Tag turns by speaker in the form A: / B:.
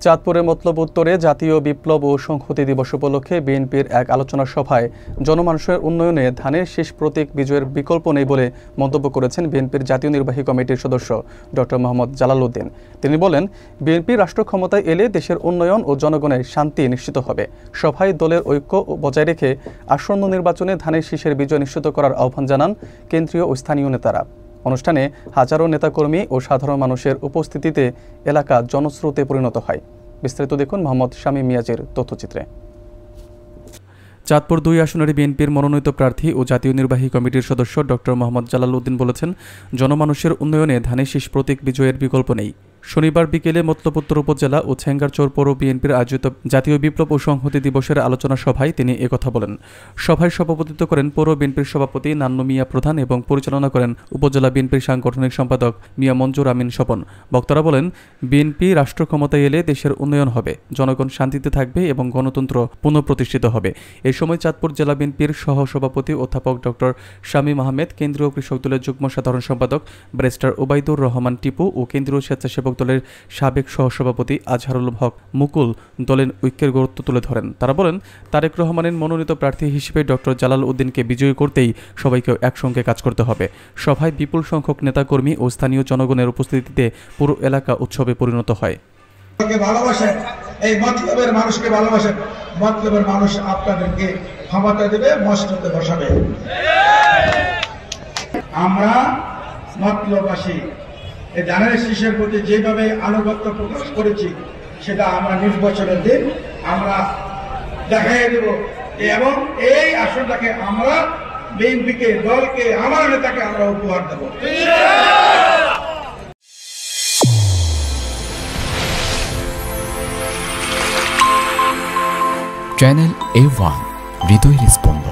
A: চাঁদপুরের মতলব উত্তরে জাতীয় বিপ্লব ও সংহতি দিবস উপলক্ষে বিএনপির এক আলোচনা সভায় জনমানুষের উন্নয়নে ধানের শীষ প্রতীক বিজয়ের বিকল্প নেই বলে মন্তব্য করেছেন বিএনপির জাতীয় নির্বাহী কমিটির সদস্য ডক্টর মোহাম্মদ জালাল উদ্দিন। তিনি বলেন, বিএনপি রাষ্ট্র ক্ষমতায় এলে দেশের উন্নয়ন ও জনগণের শান্তি নিশ্চিত হবে। সভায় দলের ঐক্য বজায় রেখে আসন্ন নির্বাচনে ধানের শীষের বিজয় নিশ্চিত করার আহ্বান জানান কেন্দ্রীয় ও স্থানীয় নেতারা। অনুষ্ঠানে হাজারো নেতাকর্মী ও সাধারণ মানুষের উপস্থিতিতে এলাকা জনস্রোতে পরিণত হয়। বিস্তারিত দেখুন মোহাম্মদ শামীম মিয়াজের তথ্যচিত্রে। চাঁদপুর ২ আসনের বিএনপির মনোনীত প্রার্থী ও জাতীয় নির্বাহী কমিটির সদস্য ডক্টর মোহাম্মদ জালাল উদ্দিন বলেছেন, জনমানুষের উন্নয়নে ধানের শীষ প্রতীক বিজয়ের বিকল্প নেই। শনিবার বিকেলে মতলব উত্তর উপজেলা ও ছেঙ্গারচর পৌর বিএনপির আয়োজিত জাতীয় বিপ্লব ও সংহতি দিবসের আলোচনা সভায় তিনি একথা বলেন। সভায় সভাপতিত্ব করেন পৌর বিএনপির সভাপতি নান্নু মিয়া প্রধান এবং পরিচালনা করেন উপজেলা বিএনপির সাংগঠনিক সম্পাদক মিয়া মঞ্জুর আমিন স্বপন। বক্তারা বলেন, বিএনপি রাষ্ট্র ক্ষমতায় এলে দেশের উন্নয়ন হবে, জনগণ শান্তিতে থাকবে এবং গণতন্ত্র পুনঃপ্রতিষ্ঠিত হবে। এই সময় চাঁদপুর জেলা বিএনপির সহসভাপতি অধ্যাপক ডক্টর শামীম আহমেদ, কেন্দ্রীয় কৃষক দলের যুগ্ম সাধারণ সম্পাদক ব্যারিস্টার ওবায়দুর রহমান টিপু ও কেন্দ্রীয় স্বেচ্ছাসেবক দলের সাবেক সহসভাপতি আজহারুল হক মুকুল দলের ঐক্যের গুরুত্ব তুলে ধরেন। তারা বলেন, তারেক রহমানের মনোনীত প্রার্থী হিসেবে ডক্টর জালাল উদ্দিনকে বিজয়ী করতেই সবাইকে একসঙ্গে কাজ করতে হবে। সভায় বিপুল সংখ্যক নেতাকর্মী ও স্থানীয় জনগণের উপস্থিতিতে পুরো এলাকা উৎসবে পরিণত হয়।
B: এই মতলবের মানুষকে ভালোবাসেন, মতলবের মানুষ আপনাদেরকে ক্ষমতা দেবে, মসনদে বসাবে। আমরা মতলববাসী এই ধানের শীষের প্রতি যেভাবে আনুগত্য প্রকাশ করেছি, সেটা আমরা নির্বাচনের দিন আমরা দেখাই দেব এবং এই আসনটাকে আমরা বিএনপিকে, দলকে, আমার নেতাকে আমরা উপহার দেব।
C: চ্যানেল A1 হৃদয় রেসপন্স।